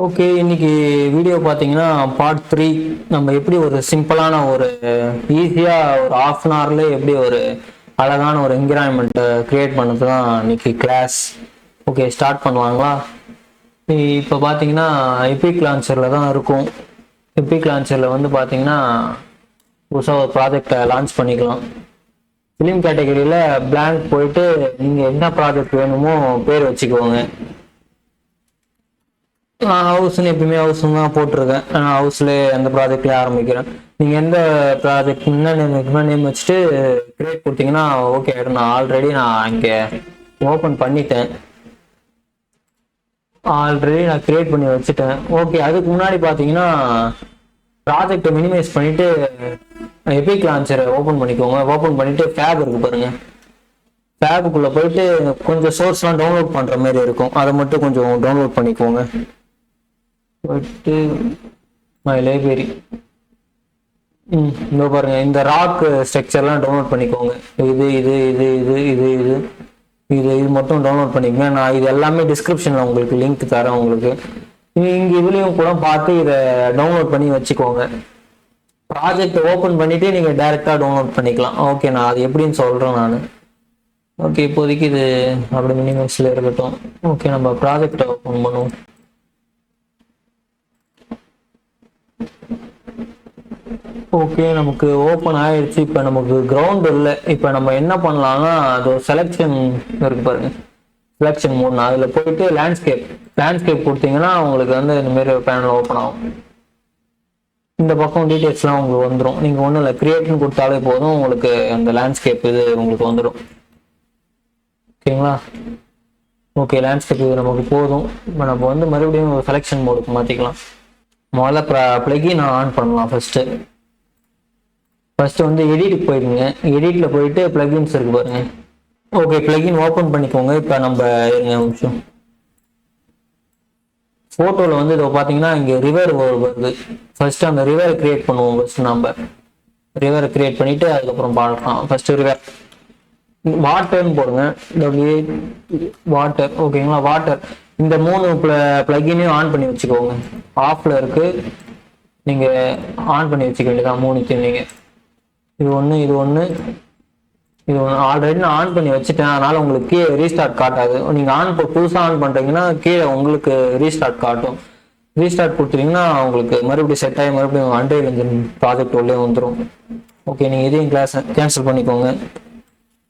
Okay, இன்னைக்கு video பார்த்தீங்கன்னா part 3. நம்ம எப்படி ஒரு சிம்பிளான ஒரு ஈஸியாக ஒரு ஆஃப் அன் ஹவர்லேயே எப்படி ஒரு அழகான ஒரு என்விரான்மெண்ட்டை க்ரியேட் பண்ணது தான் இன்னைக்கு கிளாஸ். ஓகே, ஸ்டார்ட் பண்ணுவாங்களா? இப்போ பார்த்தீங்கன்னா எபிக் லான்ச்சரில் தான் இருக்கும். எபிக் லான்ச்சரில் வந்து பார்த்தீங்கன்னா புதுசாக ஒரு ப்ராஜெக்டை லான்ச் பண்ணிக்கலாம். ஃபிலிம் கேட்டகரியில் பிளாங்க் போயிட்டு நீங்கள் என்ன ப்ராஜெக்ட் வேணுமோ பேர் வச்சுக்கோங்க. நான் ஹவுஸ்ன்னு எப்பயுமே ஹவுஸ்ன்னு தான் போட்டிருக்கேன். நான் ஹவுஸ்லேயே அந்த ப்ராஜெக்ட்லேயே ஆரம்பிக்கிறேன். நீங்கள் எந்த ப்ராஜெக்ட் என்ன நேம் வச்சுட்டு கிரியேட் கொடுத்தீங்கன்னா ஓகே ஆகிடும். நான் இங்கே ஓப்பன் பண்ணிட்டேன். ஆல்ரெடி நான் கிரியேட் பண்ணி வச்சுட்டேன். ஓகே, அதுக்கு முன்னாடி பார்த்தீங்கன்னா ப்ராஜெக்டை மினிமைஸ் பண்ணிவிட்டு எபிக் லான்ச்சரை ஓப்பன் பண்ணிக்கோங்க. ஓப்பன் பண்ணிவிட்டு ஃபேப் இருக்கு பாருங்கள். ஃபேபுக்குள்ளே போயிட்டு கொஞ்சம் சோர்ஸ்லாம் டவுன்லோட் பண்ணுற மாதிரி இருக்கும். அதை மட்டும் கொஞ்சம் டவுன்லோட் பண்ணிக்கோங்க. போயிட்டு மை லைப்ரரி இந்த பாருங்க, இந்த ராக் ஸ்ட்ரக்சர்லாம் டவுன்லோட் பண்ணிக்கோங்க. இது இது இது இது இது இது இது இது மட்டும் டவுன்லோட் பண்ணிக்கோங்க. நான் இது எல்லாமே டிஸ்கிரிப்ஷனில் உங்களுக்கு லிங்க் தரேன். உங்களுக்கு இங்கே இதுலேயும் கூட பார்த்து இதை டவுன்லோட் பண்ணி வச்சுக்கோங்க. ப்ராஜெக்ட் ஓப்பன் பண்ணிவிட்டு நீங்கள் டைரெக்டாக டவுன்லோட் பண்ணிக்கலாம். ஓகே, நான் அது எப்படின்னு சொல்கிறேன் நான். ஓகே, இப்போதைக்கு இது அப்படி மினிமைஸில் இருக்கட்டும். ஓகே, நம்ம ப்ராஜெக்டை ஓப்பன் பண்ணுவோம். ஓகே, நமக்கு ஓப்பன் ஆயிடுச்சு. இப்போ நமக்கு கிரவுண்ட் இல்லை. இப்போ நம்ம என்ன பண்ணலாம்னா அது செலெக்ஷன் இருக்கு பாருங்க, செலெக்ஷன் மோட்னா அதில் போயிட்டு லேண்ட்ஸ்கேப் கொடுத்தீங்கன்னா உங்களுக்கு வந்து இந்தமாரி பேனல் ஓப்பன் ஆகும். இந்த பக்கம் டீட்டெயில்ஸ்லாம் உங்களுக்கு வந்துடும். நீங்கள் ஒன்றும் இல்லை, கிரியேட்னு கொடுத்தாலே போதும், உங்களுக்கு அந்த லேண்ட்ஸ்கேப் இது உங்களுக்கு வந்துடும். ஓகேங்களா? ஓகே, லேண்ட்ஸ்கேப் இது நமக்கு போதும். இப்போ நம்ம வந்து மறுபடியும் செலெக்ஷன் மோடுக்கு மாற்றிக்கலாம். முதல்ல பிளகின் ஆன் பண்ணலாம். ஃபர்ஸ்ட் வந்து எடிட்டுக்கு போயிடுங்க. எடிட்டில் போயிட்டு பிளகின்ஸ் இருக்கு பாருங்க. ஓகே, பிளகின் ஓப்பன் பண்ணிக்கோங்க. இப்போ நம்ம இருங்க நிமிஷம், ஃபோட்டோவில் வந்து இதை பார்த்தீங்கன்னா இங்கே ரிவர் வருது. ஃபர்ஸ்ட் அந்த ரிவரை கிரியேட் பண்ணுவோம். ஃபர்ஸ்ட் நம்ம ரிவரை கிரியேட் பண்ணிட்டு அதுக்கப்புறம் பார்க்கலாம். ஃபர்ஸ்ட் ரிவர் வாட்டர்னு போடுங்க. வாட்டர். ஓகேங்களா? வாட்டர் இந்த 3 பிளகினையும் ஆன் பண்ணி வச்சுக்கோங்க. ஆஃப்ல இருக்கு, நீங்கள் ஆன் பண்ணி வச்சுக்க வேண்டியதான் 3த்தையும். நீங்கள் இது ஒன்று ஆல்ரெடி நான் ஆன் பண்ணி வச்சுட்டேன். அதனால உங்களுக்கு கீழே ரீஸ்டார்ட் காட்டாது. நீங்கள் புதுசாக ஆன் பண்ணுறீங்கன்னா கீழே உங்களுக்கு ரீஸ்டார்ட் காட்டும். ரீஸ்டார்ட் கொடுத்துட்டீங்கன்னா உங்களுக்கு மறுபடியும் செட் ஆகி மறுபடியும் அன்ட்ரைல் இன்ஜின் ப்ராஜெக்ட் உள்ளே வந்துடும். ஓகே, நீங்கள் இதையும் கேன்சல் பண்ணிக்கோங்க.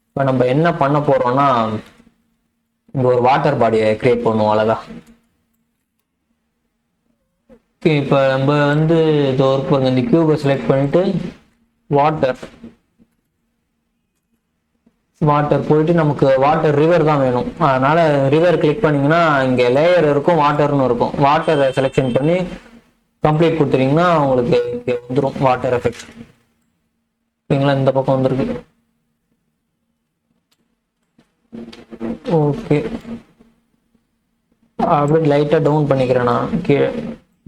இப்போ நம்ம என்ன பண்ண போகிறோம்னா இங்கே ஒரு வாட்டர் பாடியை கிரியேட் பண்ணுவோம். அழகா. ஓகே, இப்போ நம்ம வந்து இது ஒர்க் பண்ணுங்க. இந்த கியூபை செலக்ட் பண்ணிட்டு வாட்டர் போயிட்டு நமக்கு வாட்டர் ரிவர் தான் வேணும். அதனால ரிவர் கிளிக் பண்ணீங்கன்னா இங்கே லேயர் இருக்கும், வாட்டர்னு இருக்கும். வாட்டரை செலெக்ஷன் பண்ணி கம்ப்ளீட் கொடுத்துட்டீங்கன்னா உங்களுக்கு இங்கே வந்துடும் வாட்டர் எஃபெக்ட். ஓகேங்களா? இந்த பக்கம் வந்துருக்கு. ஓகே, அப்படியே லைட்டாக டவுன் பண்ணிக்கிறேன் நான். கீழே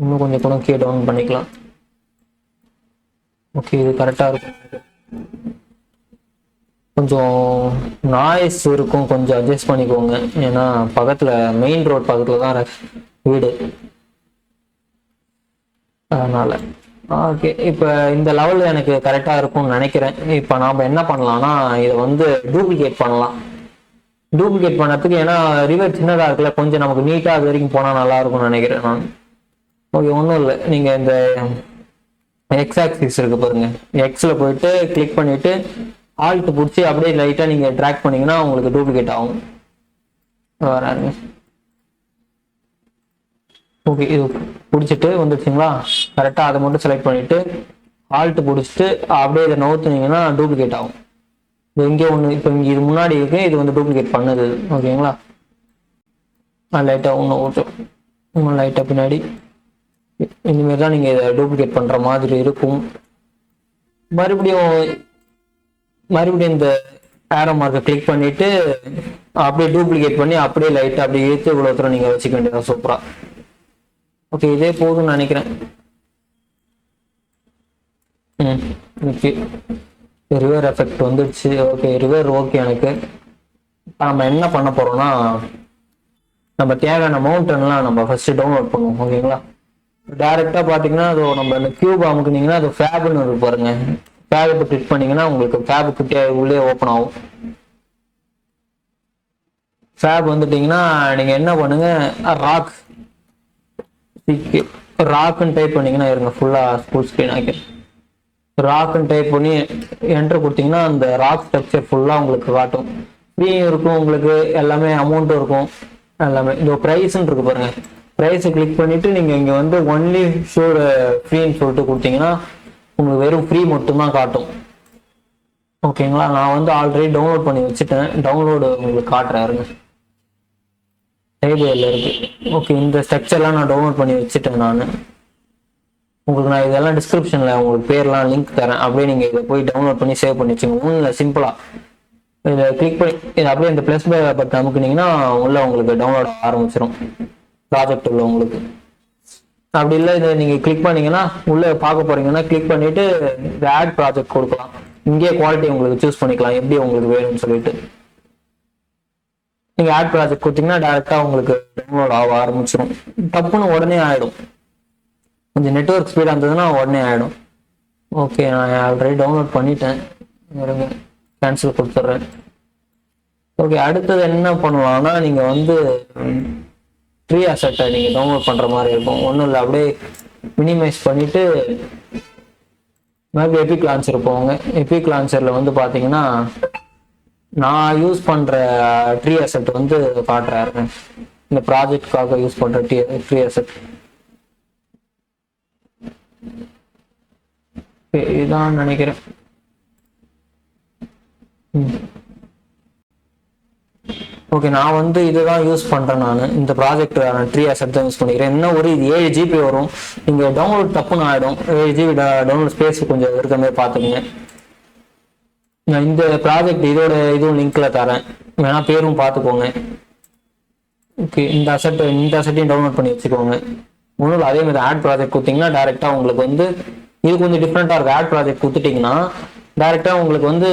இன்னும் கொஞ்சம் கூட கீழே டவுன் பண்ணிக்கலாம். ஓகே, இது கரெக்டாக இருக்கும். கொஞ்சம் நாய்ஸ் இருக்கும், கொஞ்சம் அட்ஜஸ்ட் பண்ணிக்கோங்க. ஏன்னா பக்கத்தில் மெயின் ரோட் பக்கத்தில் தான் வீடு, அதனால. ஓகே, இப்போ இந்த லெவலில் எனக்கு கரெக்டாக இருக்கும்னு நினைக்கிறேன். இப்போ நாம் என்ன பண்ணலாம்னா இதை வந்து டூப்ளிகேட் பண்ணலாம். டூப்ளிகேட் பண்ணதுக்கு, ஏன்னா ரிவர் சின்னதாக இருக்குல்ல, கொஞ்சம் நமக்கு நீட்டாக அது வரைக்கும் போனால் நல்லா இருக்கும்னு நினைக்கிறேன் நான். ஓகே, ஒன்றும் இல்லை, நீங்கள் இந்த எக்ஸ் ஆக்சிஸ் இருக்கு பாருங்க, எக்ஸில் போயிட்டு கிளிக் பண்ணிவிட்டு ஆல்ட் பிடிச்சி அப்படியே லைட்டாக நீங்கள் ட்ராக் பண்ணிங்கன்னா உங்களுக்கு டூப்ளிகேட் ஆகும். வராங்க. ஓகே, இது பிடிச்சிட்டு வந்துடுச்சிங்களா? கரெக்டாக அதை மட்டும் செலக்ட் பண்ணிவிட்டு ஆல்ட் பிடிச்சிட்டு அப்படியே இதை நவுத்துனீங்கன்னா டூப்ளிகேட் ஆகும். இது இங்கே ஒன்று, இப்போ இங்கே இது முன்னாடி இருக்கு, இது வந்து டூப்ளிகேட் பண்ணுது. ஓகேங்களா? லைட்டாக இன்னும் லைட்டாக பின்னாடி இனிமேல் தான் நீங்கள் இதை டூப்ளிகேட் பண்ணுற மாதிரி இருக்கும். மறுபடியும் இந்த ஏரோ மார்க்கை கிளிக் பண்ணிவிட்டு அப்படியே டூப்ளிகேட் பண்ணி அப்படியே லைட்டாக அப்படியே இழுத்து இவ்வளோ தூரம் நீங்கள் வச்சுக்க வேண்டியதான். சூப்பராக. ஓகே, இதே போதும்னு நினைக்கிறேன். ஓகே, ரிவர் எஃபெக்ட் வந்துடுச்சு. ஓகே, ரிவர் ஓகே எனக்கு. இப்போ நம்ம என்ன பண்ண போகிறோம்னா நம்ம தேவையான மவுண்டன்லாம் நம்ம ஃபர்ஸ்ட் டவுன்லோட் பண்ணுவோம். ஓகேங்களா, டைரக்டா பாத்தீங்கன்னா அது நம்ம அந்த கியூப் அமுக்குனீங்கன்னா அது ஃபேப்னு இருக்கு பாருங்க. ஃபேப் கிளிக் பண்ணீங்கன்னா உங்களுக்கு ஃபேப் கிட்டே உள்ளே ஓப்பன் ஆகும். ஃபேப் வந்துட்டீங்கன்னா நீங்க என்ன பண்ணுங்க, ராக் ராக்குன்னு டைப் பண்ணீங்கன்னா இருங்க, ஃபுல்லா ஃபுல் ஸ்கிரீன் ஆகிடும். ராக்குன்னு டைப் பண்ணி என்டர் கொடுத்தீங்கன்னா அந்த ராக் ஸ்ட்ரக்சர் ஃபுல்லா உங்களுக்கு காட்டும். ஃப்ரீயும் இருக்கும் உங்களுக்கு, எல்லாமே அமௌண்ட்டும் இருக்கும் எல்லாமே. இந்த ப்ரைஸ்ன்னு இருக்கு பாருங்க, ப்ரைஸை கிளிக் பண்ணிட்டு நீங்க இங்க வந்து ஒன்லி ஷோர் ஃப்ரீன்னு சொல்லிட்டு கொடுத்தீங்கன்னா உங்களுக்கு வெறும் ஃப்ரீ மட்டும்தான் காட்டும். ஓகேங்களா, நான் வந்து ஆல்ரெடி டவுன்லோட் பண்ணி வச்சுட்டேன், டவுன்லோடு உங்களுக்கு காட்டுறாருங்க. லைப்ரரியில் இருக்கு. ஓகே, இந்த ஸ்ட்ரக்சர்லாம் நான் டவுன்லோட் பண்ணி வச்சுட்டேன் நான். உங்களுக்கு நான் இதெல்லாம் டிஸ்கிரிப்ஷன்ல உங்களுக்கு பேர்லாம் லிங்க் தரேன், அப்படியே நீங்க இதை போய் டவுன்லோட் பண்ணி சேவ் பண்ணி வச்சுக்கோங்க. ஒன்றும் சிம்பிளா இதை கிளிக் பண்ணி இது அப்படியே இந்த பிளஸ் பட்டன் அமுக்குனீங்கன்னா உள்ள உங்களுக்கு டவுன்லோட் ஆரம்பிச்சிடும் ப்ராஜெக்ட் உள்ள உங்களுக்கு. அப்படி இல்லை இதை நீங்க கிளிக் பண்ணீங்கன்னா உள்ள பார்க்க போறீங்கன்னா கிளிக் பண்ணிட்டு இந்த ஆட் ப்ராஜெக்ட் கொடுக்கலாம். இங்கேயே குவாலிட்டி உங்களுக்கு சூஸ் பண்ணிக்கலாம் எப்படி உங்களுக்கு வேணும்னு சொல்லிட்டு. நீங்க ஆட் ப்ராஜெக்ட் கொடுத்தீங்கன்னா டைரக்டா உங்களுக்கு டவுன்லோட் ஆக ஆரம்பிச்சிடும். டப்புன்னு உடனே ஆயிடும். கொஞ்சம் நெட்வொர்க் ஸ்பீடாக இருந்ததுன்னா உடனே ஆகிடும். ஓகே, நான் ஆல்ரெடி டவுன்லோட் பண்ணிட்டேன், கேன்சல் கொடுத்துட்றேன். ஓகே, அடுத்தது என்ன பண்ணலாம்னா நீங்கள் வந்து ட்ரீ அசெட்டை நீங்கள் டவுன்லோட் பண்ணுற மாதிரி இருக்கும். ஒன்றும் இல்லை, அப்படியே மினிமைஸ் பண்ணிவிட்டு மேபி எபிக் லான்ச்சர் போங்க. எபிக் லான்ச்சரில் வந்து பார்த்தீங்கன்னா நான் யூஸ் பண்ணுற ட்ரீ அசெட் வந்து காட்டுறாருங்க. இந்த ப்ராஜெக்டுக்காக யூஸ் பண்ணுற ட்ரீ அசெட் இதான் நினைக்கிறேன். ஓகே, நான் வந்து இதுதான் யூஸ் பண்றேன். நான் இந்த ப்ராஜெக்ட் ட்ரீ அசெட் தான் யூஸ் பண்ணிக்கிறேன். என்ன ஒரு இது 7 GB வரும். நீங்க டவுன்லோட் தப்புன்னு ஆயிடும். 7 GB டவுன்லோட் ஸ்பேஸ் கொஞ்சம் இருக்க மாதிரி பாத்துக்கங்க. நான் இந்த ப்ராஜெக்ட் இதோட இதுவும் லிங்க்ல தரேன், வேணா பேரும் பார்த்துக்கோங்க. ஓகே, இந்த அசெட்டையும் டவுன்லோட் பண்ணி வச்சுக்கோங்க. ஒன்றும் அதே மாதிரி ஆட் ப்ராஜெக்ட் கொடுத்தீங்கன்னா டைரக்டா உங்களுக்கு வந்து இது கொஞ்சம் டிஃப்ரெண்டா இருக்கு. ஆட் ப்ராஜெக்ட் கொடுத்துட்டீங்கன்னா டைரக்டா உங்களுக்கு வந்து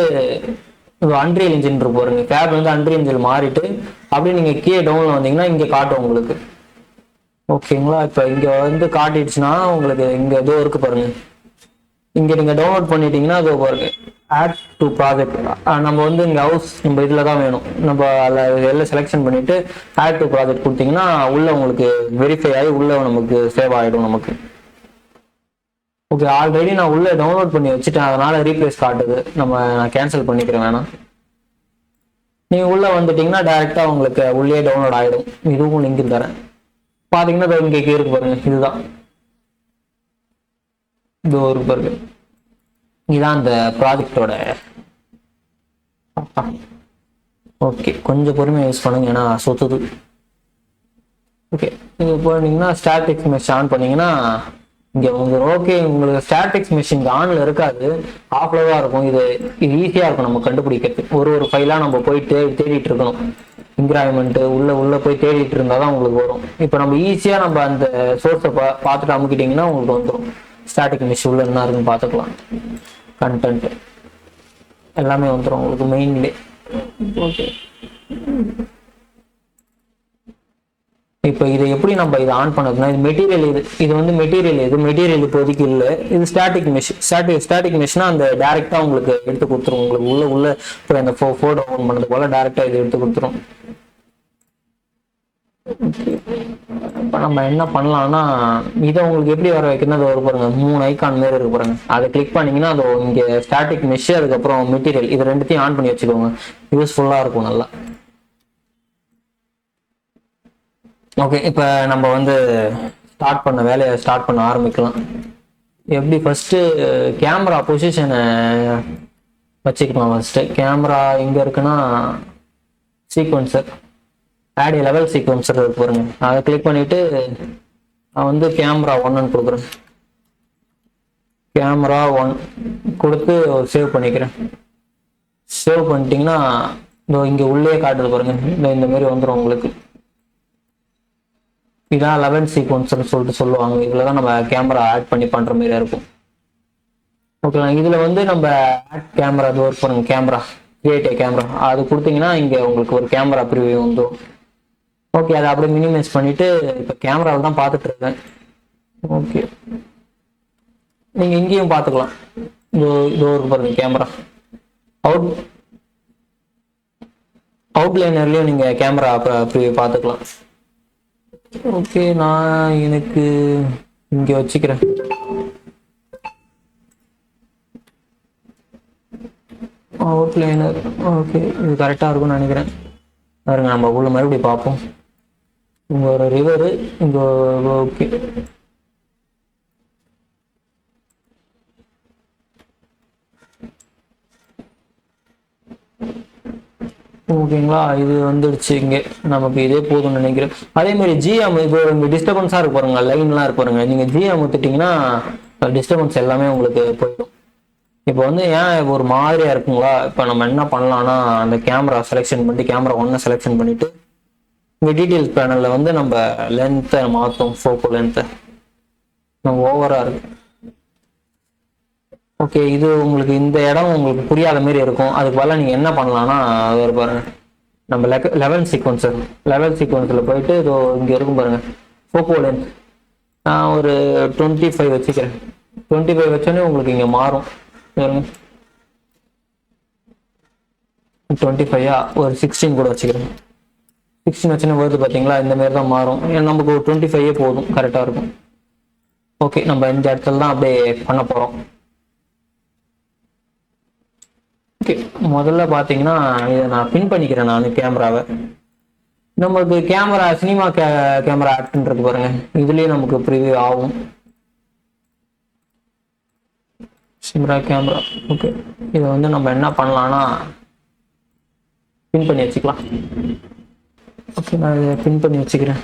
அன்ரியல் இன்ஜின் இருக்கு பாருங்க, ஃபேப் வந்து அன்ரியல் இன்ஜின் மாறிட்டு அப்படியே நீங்க கீழே டவுன்ல வந்தீங்கன்னா இங்க காட்டும் உங்களுக்கு. ஓகேங்களா, இப்ப இங்க வந்து காட்டிடுச்சுன்னா உங்களுக்கு இங்க ஏதோ இருக்கு பாருங்க. இங்க நீங்க டவுன்லோட் பண்ணிட்டீங்கன்னா அதோ பாருங்க ஆட் டு ப்ராஜெக்ட். நம்ம வந்து இங்க ஹவுஸ் நம்ம இதுல தான் வேணும், நம்ம எல்லாம் செலெக்ஷன் பண்ணிட்டு ஆட் டு ப்ராஜெக்ட் கொடுத்தீங்கன்னா உள்ள உங்களுக்கு வெரிஃபை ஆகி உள்ள நமக்கு சேவ் ஆகிடும் நமக்கு. ஓகே, ஆல்ரெடி நான் உள்ள டவுன்லோட் பண்ணி வச்சுட்டேன், அதனால ரீப்ளேஸ் காட்டுது. நான் கேன்சல் பண்ணிக்கிறேன் வேணாம். நீங்க உள்ள வந்துட்டீங்கன்னா டைரக்டா உங்களுக்கு உள்ளே டவுன்லோட் ஆயிடும். இதுவும் லிங்க் தரேன் பாத்தீங்கன்னா இங்க இருக்கு பாருங்க, இதுதான் இது ஒரு பாருங்க, இதுதான் இந்த ப்ராஜெக்டோட. ஓகே, கொஞ்சம் பொறுமையா யூஸ் பண்ணுங்க ஏன்னா சொத்துது. ஓகே, நீங்க போனீங்கன்னா ஸ்டாட்டிக்ஸ் மெஷ் ஆன் பண்ணீங்கன்னா இங்க ஓகே உங்களுக்கு ஸ்டாட்டிக்ஸ் மெஷின் ஆன்ல இருக்காது, ஆஃப்ல தான் இருக்கும். இது ஈஸியா இருக்கும் நம்ம கண்டுபிடிக்கிறது. ஒரு ஃபைலா நம்ம போய் தேடிட்டு இருக்கணும். என்விரான்மெண்ட் உள்ள போய் தேடிட்டு இருந்தாதான் உங்களுக்கு வரும். இப்போ நம்ம ஈஸியா நம்ம அந்த சோர்ஸை பார்த்துட்டு அமுக்கிட்டீங்கன்னா உங்களுக்கு வந்துடும். ஸ்டாட்டிக் மெஷ் உள்ள என்ன இருக்குன்னு பார்த்துக்கலாம். கண்டென்ட் எல்லாமே வந்துடும் உங்களுக்கு மெயின்லே. ஓகே, இப்போ இதை எப்படி நம்ம இதை ஆன் பண்ணதுன்னா இது மெட்டீரியல், இது வந்து மெட்டீரியல் இப்போதைக்கு இல்லை. இது ஸ்டாட்டிக் மெஷ்னா அந்த டைரக்டா உங்களுக்கு எடுத்து கொடுத்துரும். உங்களுக்கு உள்ள இப்போ அந்த போட்டோ ஓன் பண்ணது போல டைரக்டா இது எடுத்து கொடுத்துரும். இப்போ நம்ம என்ன பண்ணலாம்னா இதை உங்களுக்கு எப்படி வர வைக்கணும், அது ஒரு பாருங்க 3 ஐக்கான் மாரி இருக்கு பாருங்க, அதை கிளிக் பண்ணீங்கன்னா அது இங்க ஸ்டாட்டிக் மெஷ் அதுக்கப்புறம் மெட்டீரியல் இது ரெண்டுத்தையும் ஆன் பண்ணி வச்சுக்கோங்க. யூஸ்ஃபுல்லா இருக்கும் நல்லா. ஓகே, இப்போ நம்ம வந்து வேலையை ஸ்டார்ட் பண்ண ஆரம்பிக்கலாம். எப்படி ஃபர்ஸ்ட் கேமரா பொசிஷனை வச்சுக்கலாம். ஃபர்ஸ்ட் கேமரா எங்க இருக்குன்னா சீக்வன்சர் ஆட் லெவல் சீக்வன்சர் இருக்கு பாருங்க, அதை கிளிக் பண்ணிட்டு நான் வந்து கேமரா 1 கொடுக்குறேன். கேமரா 1 கொடுத்து சேவ் பண்ணிக்கிறேன். சேவ் பண்ணிட்டீங்கன்னா இங்க உள்ளே காட்டுது பாருங்க, இந்த மாதிரி வந்துடும் உங்களுக்கு. இதான் 11 சீக்வன்ஸ்னு சொல்லிட்டு சொல்லுவாங்க. இதுலதான் நம்ம கேமரா ஆட் பண்ணி பண்ற மாதிரி இருக்கும். ஓகே, இதுல வந்து நம்ம ஆட் கேமரா அது ஒர்க் பண்ணுங்க. கேமரா கிரியேட் கேமரா அது கொடுத்தீங்கன்னா இங்க உங்களுக்கு ஒரு கேமரா ப்ரிவியூ வந்துடும். ஓகே, அதை அப்படியே மினிமைஸ் பண்ணிட்டு இப்போ கேமராவில் தான் பார்த்துட்டு இருக்கேன். ஓகே, நீங்க இங்கேயும் பார்த்துக்கலாம். இதோ இதோ இருக்கு பாருங்க கேமரா. அவுட் அவுட்லைனர்லயும் நீங்க கேமரா அப்படி பார்த்துக்கலாம். ஓகே, நான் எனக்கு இங்க வச்சுக்கிறேன். அவுட்லைனர் ஓகே, இது கரெக்டா இருக்கும்னு நினைக்கிறேன். பாருங்க, நம்ம உள்ள மறுபடியும் பார்ப்போம். இங்க ஒரு ரிவரு இங்க. ஓகே, ஓகேங்களா, இது வந்துடுச்சு. இங்கே நமக்கு இதே போதும்னு நினைக்கிறேன். அதே மாதிரி ஜிஎம் இப்போ இங்கே டிஸ்டர்பன்ஸாக இருக்கு பாருங்க, லைன்லாம் இருக்கு பாருங்க. நீங்கள் ஜிஎம் ஊற்றிட்டீங்கன்னா டிஸ்டர்பன்ஸ் எல்லாமே உங்களுக்கு போயிடும். இப்போ வந்து ஏன் ஒரு மாதிரியா இருக்குங்களா, இப்போ நம்ம என்ன பண்ணலாம்னா அந்த கேமரா செலெக்ஷன் பண்ணிட்டு கேமரா ஒன்றை செலெக்ஷன் பண்ணிட்டு இங்கே டீட்டெயில்ஸ் பேனலில் வந்து நம்ம லென்த்தை மாற்றோம். ஃபோக்கோ லென்த்தை நம்ம ஓவராக இருக்கு. ஓகே, இது உங்களுக்கு இந்த இடம் உங்களுக்கு புரியாத மாதிரி இருக்கும். அதுக்கு பதிலாக நீங்கள் என்ன பண்ணலாம்னா ஒரு பாருங்க, நம்ம லெவல் சீக்வன்ஸில் போயிட்டு இதோ இங்கே இருக்கும் பாருங்க ஃபோக்கோ லென்த். நான் ஒரு 25 வச்சுக்கிறேன். 25 வச்சோன்னே உங்களுக்கு இங்கே மாறும். 25 ஒரு 16 கூட வச்சுக்கிறேன். 16 வச்சுன்னா வருது பார்த்தீங்களா, இந்த மாதிரி தான் மாறும். நமக்கு ஒரு 25 போதும், கரெக்டாக இருக்கும். ஓகே, நம்ம இந்த இடத்துல தான் அப்படியே பண்ண போகிறோம். ஓகே, முதல்ல பார்த்தீங்கன்னா இதை நான் பின் பண்ணிக்கிறேன் நான் கேமராவை. நமக்கு கேமரா சினிமா கேமரா ஆக்ட்னு இருக்கு பாருங்க, இதுலேயே நமக்கு ப்ரிவியூ ஆகும் சிம்ரா கேமரா. ஓகே, இதை வந்து நம்ம என்ன பண்ணலாம்னா பின் பண்ணி வச்சுக்கலாம். ஓகே, நான் இதை பின் பண்ணி வச்சுக்கிறேன்.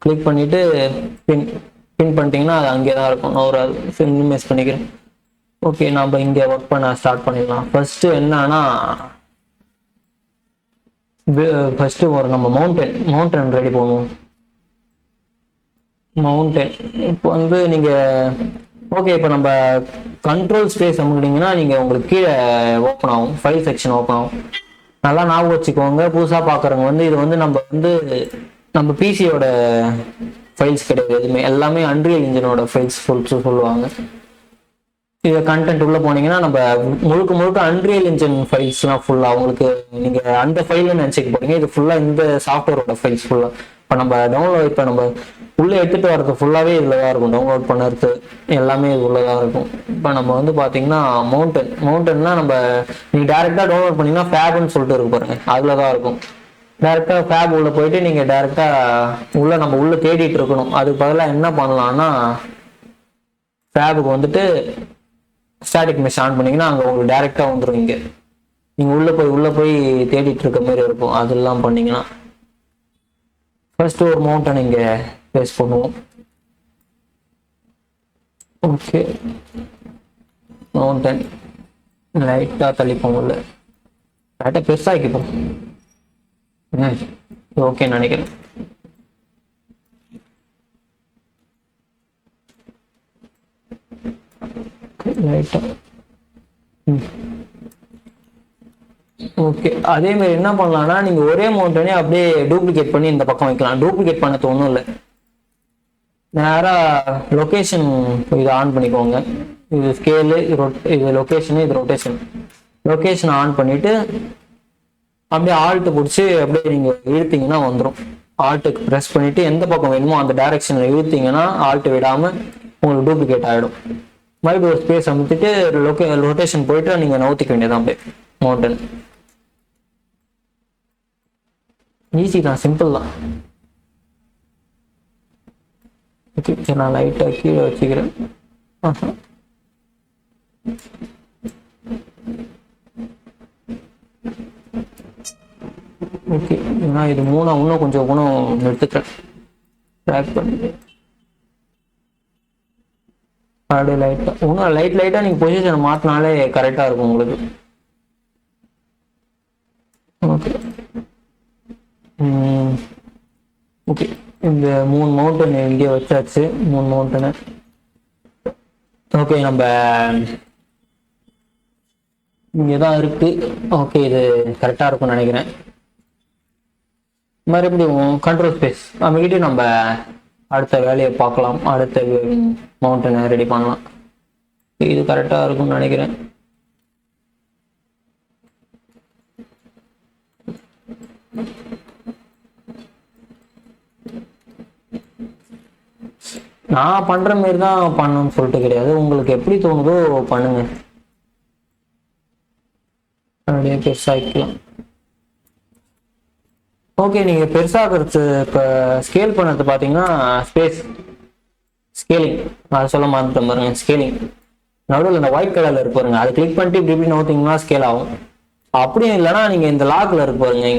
கிளிக் பண்ணிட்டு பின் பண்ணிட்டீங்கன்னா அது அங்கே தான் இருக்கும். நான் ஒரு மினிமைஸ் பண்ணிக்கிறேன். ஓகே, நம்ம இங்கே ஒர்க் பண்ண ஸ்டார்ட் பண்ணிடலாம். ஃபர்ஸ்ட் என்னன்னா ஒரு நம்ம மவுண்டன் ரெடி பண்ணுவோம். மவுண்டன் இப்போ வந்து நீங்கள் ஓகே, இப்போ நம்ம கண்ட்ரோல் ஸ்பேஸ் அமுக்கிட்டீங்கன்னா நீங்கள் உங்களுக்கு கீழே ஓப்பன் ஆகும், ஃபைல் செக்ஷன் ஓப்பன் ஆகும். நல்லா ஞாபகம் வச்சுக்கோங்க, புதுசாக பார்க்குறவங்க வந்து இது வந்து நம்ம பிசியோட ஃபைல்ஸ் கிடையாது எதுவுமே, எல்லாமே அன்ரியல் இன்ஜினோட ஃபைல்ஸ் சொல்லுவாங்க. இது கண்டென்ட் உள்ள போனீங்கன்னா நம்ம முழுக்க அன்ரியல் இன்ஜின் ஃபைல்ஸ்லாம் ஃபுல்லாக உங்களுக்கு நீங்கள் அந்த ஃபைல்னு நினச்சிக்க போறீங்க. இது ஃபுல்லாக இந்த சாஃப்ட்வேரோட ஃபைல்ஸ் ஃபுல்லாக இப்போ நம்ம டவுன்லோட் இப்போ நம்ம உள்ளே எடுத்துகிட்டு வரது ஃபுல்லாகவே இதில் தான் இருக்கும். டவுன்லோட் பண்ணுறது எல்லாமே இது உள்ளே தான் இருக்கும். இப்போ நம்ம வந்து பார்த்தீங்கன்னா மவுண்டன்னா நம்ம நீங்கள் டேரெக்டாக டவுன்லோட் பண்ணிங்கன்னா ஃபேப்னு சொல்லிட்டு இருக்கு பாருங்க, அதில் தான் இருக்கும். டேரெக்டாக ஃபேப் உள்ளே போயிட்டு நீங்கள் டேரெக்டாக நம்ம உள்ளே தேடிட்டு இருக்கணும். அதுக்கு பதிலாக என்ன பண்ணலான்னா ஃபேபுக்கு வந்துட்டு ஸ்டாட்டிக் மெஷ் ஆன் பண்ணீங்கன்னா அங்கே உங்களுக்கு டேரெக்டாக வந்துடும். இங்கே நீங்கள் உள்ளே போய் தேடிட்டு இருக்க மாதிரி இருக்கும். அதெல்லாம் பண்ணீங்கன்னா ஃபர்ஸ்ட் ஒரு மவுண்டன் இங்கே பேஸ்ட் பண்ணுவோம். ஓகே, மவுண்டன் லைட்டாக தள்ளிப்போம், உள்ள லைட்டாக பெருசாகிப்போம். ஓகே நினைக்கிறேன். ஓகே, அதே மாதிரி என்ன பண்ணலாம்னா நீங்க ஒரே மவுண்டனே அப்படியே டூப்ளிகேட் பண்ணி இந்த பக்கம் வைக்கலாம். டூப்ளிகேட் பண்ண ஒன்றும் இல்லை, நேரா லொகேஷன் இதை ஆன் பண்ணிக்கோங்க. இது ஸ்கேலு, இது லொகேஷனு, இது ரொட்டேஷன். லொகேஷன் ஆன் பண்ணிட்டு அப்படியே ஆல்ட்டு பிடிச்சி அப்படியே நீங்க இழுத்தீங்கன்னா வந்துடும். ஆல்ட்டுக்கு ப்ரெஸ் பண்ணிட்டு எந்த பக்கம் வேணுமோ அந்த டைரக்ஷன்ல இழுத்தீங்கன்னா ஆல்ட்டு விடாம உங்களுக்கு டூப்ளிகேட் ஆகிடும். மறுபடியும் ஒரு ஸ்பேஸ் அமைத்துட்டு ரொட்டேஷன் போயிட்டு நீங்க நவுத்திக்க வேண்டியதான் அப்படியே மவுண்டன். ஈஸி தான், சிம்பிள் தான். ஓகே, நான் லைட்டாக கீழே வச்சுக்கிறேன். ஓகே, ஏன்னா இது இன்னும் கொஞ்சம் குணம் எடுத்துக்கிறேன். ட்ராக் பண்ணி அப்படியே லைட்டாக இன்னும் லைட்டாக நீங்கள் பொசிஷன் மாற்றினாலே கரெக்டாக இருக்கும் உங்களுக்கு. ஓகே ஓகே, இந்த 3 மவுண்டன் இங்கே வச்சாச்சு. 3 மவுண்டனு ஓகே, நம்ம இங்கே தான் இருக்கு. ஓகே, இது கரெக்டாக இருக்கும்னு நினைக்கிறேன். மறுபடியும் கண்ட்ரோல் ஸ்பேஸ் நம்மகிட்ட நம்ம அடுத்த வேலையை பார்க்கலாம், அடுத்த மவுண்டனை ரெடி பண்ணலாம். இது கரெக்டாக இருக்கும்னு நினைக்கிறேன். நான் பண்ற மாதிரி தான் பண்ணணும்னு சொல்லிட்டு கிடையாது, உங்களுக்கு எப்படி தோணுதோ பண்ணுங்க. அப்படியே பெருசாக்கலாம். ஓகே, நீங்க பெருசாகிறது இப்போ ஸ்கேல் பண்ணது பார்த்தீங்கன்னா ஸ்கேலிங் அதை சொல்ல மாட்டேன் பாருங்க. ஸ்கேலிங் நடுவில் இந்த ஒயிட் கலர்ல இருக்கு பாருங்க, அதை கிளிக் பண்ணிட்டு இப்படி இப்படி நோட்டிங்கன்னா ஸ்கேல் ஆகும். அப்படியும் இல்லைன்னா நீங்க இந்த லாக்ல இருக்கு பாருங்க,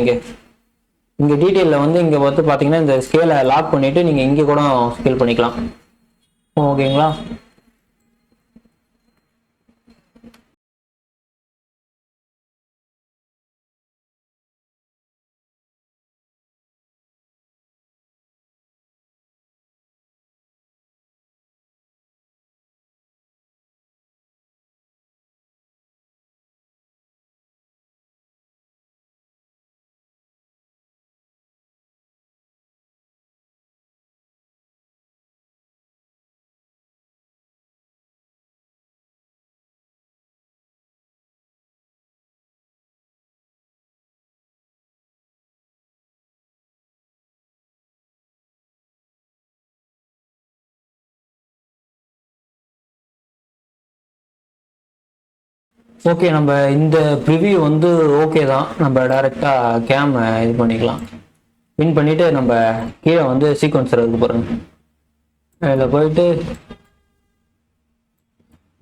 இங்க டீட்டெயிலில் வந்து இங்க பார்த்து பார்த்தீங்கன்னா இந்த ஸ்கேலை லாக் பண்ணிட்டு நீங்க இங்க கூட ஸ்கேல் பண்ணிக்கலாம். ஓகேங்களா? ஓகே, நம்ம இந்த ப்ரிவியூ வந்து ஓகே தான். நம்ம டைரக்டா கேம் இது பண்ணிக்கலாம். வின் பண்ணிட்டு நம்ம கீழே வந்து சீக்வன்சர் இருக்கு பாருங்க, இதில் போயிட்டு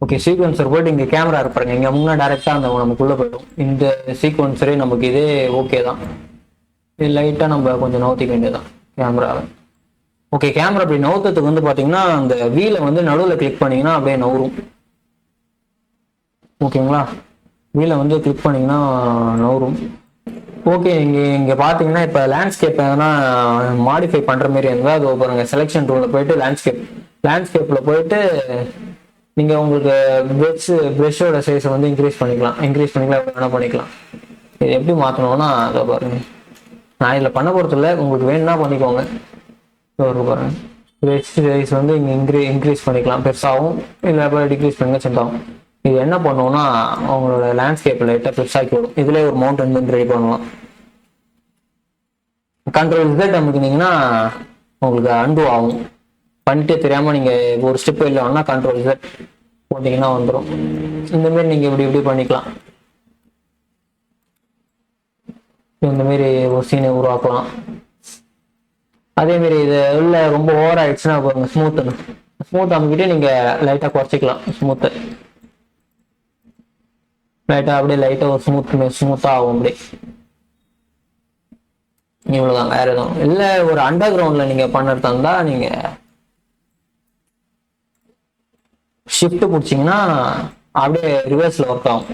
ஓகே சீக்வன்சர் போயிட்டு இங்கே கேமரா இருப்பாருங்க, இங்கே முன்னே டைரெக்டாக அந்த நமக்குள்ளே போயிடும். இந்த சீக்வன்சரே நமக்கு இதே ஓகே தான். இது லைட்டாக நம்ம கொஞ்சம் நவுத்திக்க வேண்டியதான் கேமராவை. ஓகே, கேமரா அப்படி நவுத்தத்துக்கு வந்து பார்த்தீங்கன்னா அந்த வீலை வந்து நடுவில் கிளிக் பண்ணிங்கன்னா அப்படியே நவரும். ஓகேங்களா? வீலை வந்து கிளிக் பண்ணிங்கன்னா நவரும். ஓகே, இங்கே பார்த்தீங்கன்னா இப்போ லேண்ட்ஸ்கேப் எதனா மாடிஃபை பண்ணுற மாதிரி இருந்தால் அது பாருங்க, செலெக்ஷன் டூலில் போயிட்டு லேண்ட்ஸ்கேப்பில் போயிட்டு நீங்கள் உங்களுக்கு ப்ரெஷ்ஷோட சைஸை வந்து இன்க்ரீஸ் பண்ணிக்கலாம் வேணா பண்ணிக்கலாம். இது எப்படி மாற்றணும்னா அதை பாருங்க, நான் இதில் பண்ண போகிறது இல்லை, உங்களுக்கு வேணும்னா பண்ணிக்கோங்க. பாருங்க, ப்ரெஷ் சைஸ் வந்து இங்கே இன்க்ரீஸ் பண்ணிக்கலாம், பெருசாகவும் இல்லை டிக்ரீஸ் பண்ணிக்கலாம், சின்னதாகும். இது என்ன பண்ணுவோம்னா அவங்களோட லேண்ட்ஸ்கேப் லைட்டாக பெருசாக்கி விடும். இதுலேயே ஒரு மவுண்டன் வந்து ரெடி பண்ணலாம். கண்ட்ரோல் Z அமைக்கினீங்கன்னா உங்களுக்கு அண்டு ஆகும். பண்ணிட்டு தெரியாமல் நீங்கள் ஒரு ஸ்டெப் இல்லைன்னா கண்ட்ரோல் Z போட்டிங்கன்னா வந்துடும். இந்தமாரி நீங்கள் இப்படி பண்ணிக்கலாம். இந்தமாரி ஒரு சீனை உருவாக்கலாம். அதேமாரி இது உள்ள ரொம்ப ஓவர் ஆயிடுச்சுன்னா பாருங்க, ஸ்மூத் அமைக்கிட்டு நீங்கள் லைட்டாக குறைச்சிக்கலாம். லைட்டாக அப்படியே லைட்டாக ஒரு ஸ்மூத்தாக ஆகும். அப்படி இவ்வளவுதான், வேற எதுவும் இல்லை. ஒரு அண்டர் கிரவுண்ட்ல நீங்க பண்ணுறதா இருந்தா நீங்க ஷிஃப்ட் பிடிச்சிங்கன்னா அப்படியே ரிவர்ஸ்ல ஒர்க் ஆகும்.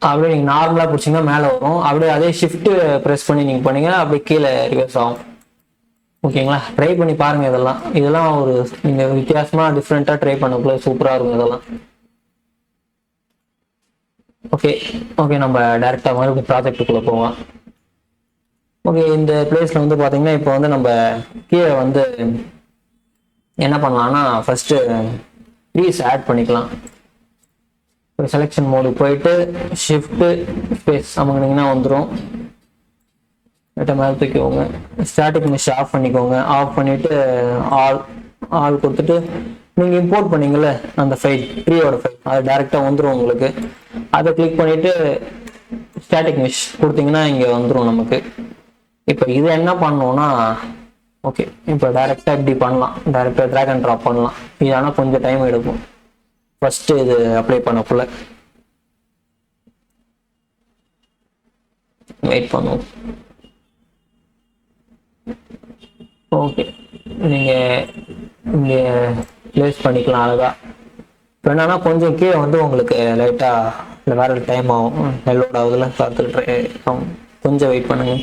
அப்படியே நீங்க நார்மலா பிடிச்சிங்கன்னா மேலே வரும். அப்படியே அதே ஷிஃப்ட் ப்ரெஸ் பண்ணி நீங்க பண்ணீங்கன்னா அப்படியே கீழே ரிவர்ஸ் ஆகும். ஓகேங்களா? ட்ரை பண்ணி பாருங்க. இதெல்லாம் ஒரு நீங்க வித்தியாசமா டிஃப்ரெண்டா ட்ரை பண்ணக்குள்ள சூப்பரா இருக்கும் இதெல்லாம். ஓகே நம்ம டைரக்டா மறுபடியும் ப்ராஜெக்டுக்குள்ள போவோம். ஓகே, இந்த பிளேஸ்ல வந்து பாத்தீங்கன்னா இப்போ வந்து நம்ம கீழே வந்து என்ன பண்ணலாம்னா ஃபர்ஸ்ட் ட்ரீஸ் ஆட் பண்ணிக்கலாம். செலெக்ஷன் மோடு போயிட்டு ஷிஃப்ட் ஸ்பேஸ் அமுக்குனீங்கன்னா வந்துடும். மேலே தூக்கிக்கோங்க. ஸ்டாட்டிக் மெஷ் ஆஃப் பண்ணிக்கோங்க. ஆஃப் பண்ணிட்டு ஆல் கொடுத்துட்டு நீங்கள் இம்போர்ட் பண்ணீங்கல்ல அந்த ட்ரீயோட ஃபைல், அது டைரெக்டாக வந்துடும் உங்களுக்கு. அதை கிளிக் பண்ணிட்டு ஸ்டாட்டிக் மெஷ் கொடுத்தீங்கன்னா இங்கே வந்துடும் நமக்கு. இப்போ இது என்ன பண்ணணும்னா ஓகே, இப்போ டைரெக்டாக இப்படி பண்ணலாம், டைரெக்டாக ட்ராக் அண்ட் ட்ராப் பண்ணலாம். இது ஆனால் கொஞ்சம் டைம் எடுக்கும் ஃபர்ஸ்ட் இது அப்ளை பண்ணக்குள்ள. வெயிட் பண்ணுவோம். ஓகே, நீங்கள் இங்கே ப்ளேஸ் பண்ணிக்கலாம் அழகா. இப்போ என்னன்னா கொஞ்சம் கீழே வந்து உங்களுக்கு லைட்டாக இல்லை வேற டைம் ஆகும், லோட் ஆகுதுல பார்த்துக்கிட்டு கொஞ்சம் வெயிட் பண்ணுங்க.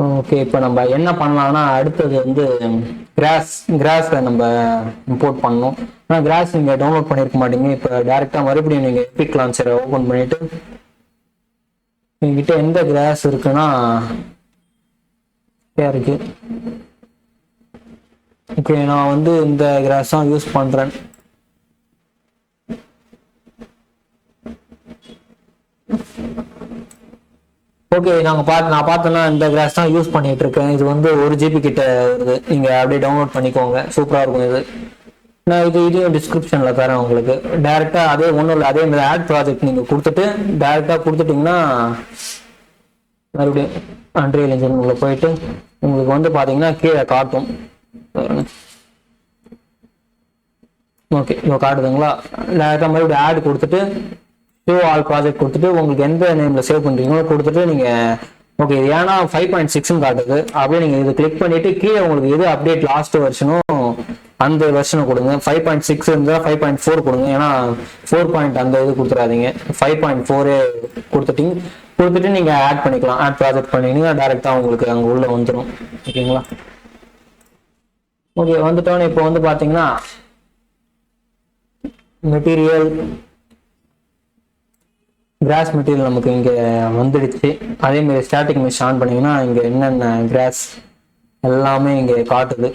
ஓகே, இப்போ நம்ம என்ன பண்ணலாம்னா அடுத்தது வந்து கிராஸை நம்ம இம்போர்ட் பண்ணணும். ஆனால் கிராஸ் நீங்கள் டவுன்லோட் பண்ணியிருக்க மாட்டீங்க. இப்போ டேரெக்டாக மறுபடியும் நீங்கள் எபிக் லான்ச்சரை ஓப்பன் பண்ணிவிட்டு என்கிட்ட எந்த கிராஸ் இருக்குன்னா இருக்கு. ஓகே, நான் வந்து இந்த கிராஸ் தான் யூஸ் பண்ணுறேன். ஓகே, நான் பார்த்தேன்னா இந்த கிராஸ் தான் யூஸ் பண்ணிட்டு இருக்கேன். இது வந்து 1 GB கிட்ட வருது. நீங்கள் அப்படியே டவுன்லோட் பண்ணிக்கோங்க, சூப்பராக இருக்கும் இது. நான் இதையும் டிஸ்கிரிப்ஷனில் தரேன் உங்களுக்கு. டேரெக்டாக அதே ஒன்றும் இல்லை, அதே மாதிரி ஆட் ப்ராஜெக்ட் நீங்கள் கொடுத்துட்டு டேரெக்டாக கொடுத்துட்டிங்கன்னா மறுபடியும் அன்ரியல் என்ஜின் உள்ள போயிட்டு உங்களுக்கு வந்து பார்த்தீங்கன்னா கீழே காட்டும். ஓகே, இப்போ காட்டுதுங்களா? டேரெக்டாக மறுபடியும் ஆட் கொடுத்துட்டு ஷோ ஆல் ப்ராஜெக்ட் கொடுத்துட்டு உங்களுக்கு எந்த நேமில் சேவ் பண்ணுறீங்களோ கொடுத்துட்டு நீங்கள் ஓகே, இது ஏன்னா 5.6 காட்டுது. அப்படியே நீங்கள் இது கிளிக் பண்ணிவிட்டு கீழே உங்களுக்கு எது அப்டேட் லாஸ்ட் வெர்ஷனும் அந்த வெர்ஷனை கொடுங்க. 5.6 இருந்தால் 5.4 கொடுங்க. ஏன்னா 4 அந்த இது கொடுத்துடாதீங்க. 5.4 கொடுத்துட்டு நீங்கள் ஆட் பண்ணிக்கலாம். ஆட் ப்ராஜெக்ட் பண்ணிங்கன்னா டேரெக்டாக உங்களுக்கு அங்கே உள்ள வந்துடும். ஓகேங்களா? ஓகே, வந்துட்டோன்னு இப்போ வந்து பார்த்தீங்கன்னா மெட்டீரியல் கிராஸ் மெட்டீரியல் நமக்கு இங்கே வந்துடுச்சு. அதேமாரி ஸ்டாட்டிக் மெஷ் ஆன் பண்ணிங்கன்னா இங்கே என்னென்ன கிராஸ் எல்லாமே இங்கே காட்டுது.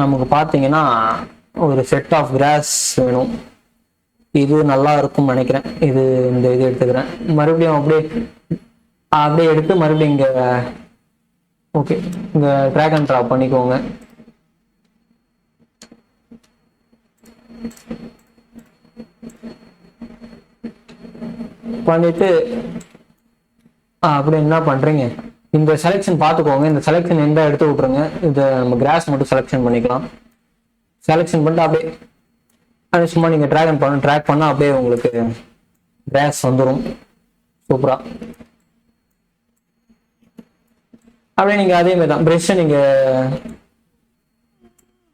நமக்கு பார்த்தீங்கன்னா ஒரு செட் ஆஃப் கிராஸ் வேணும். இது நல்லா இருக்கும்னு நினைக்கிறேன். இந்த இது எடுத்துக்கிறேன். மறுபடியும் அப்படியே எடுத்து மறுபடியும் இங்கே ஓகே இங்கே ட்ராக் அண்ட் ட்ராப் பண்ணிக்கோங்க. பண்ணிட்டு அப்படி என்ன பண்றீங்க, இந்த செலெக்ஷன் பார்த்துக்கோங்க. இந்த செலெக்ஷன் எந்த எடுத்து விட்டுருங்க. இதை நம்ம கிராஸ் மட்டும் செலெக்ஷன் பண்ணிக்கலாம். செலெக்ஷன் பண்ணிட்டு அப்படியே சும்மா நீங்க ட்ராக் பண்ணா அப்படியே உங்களுக்கு கிராஸ் வந்துடும் சூப்பரா. அப்படியே நீங்க அதே மாதிரி தான் ப்ரெஷ்ஷை நீங்க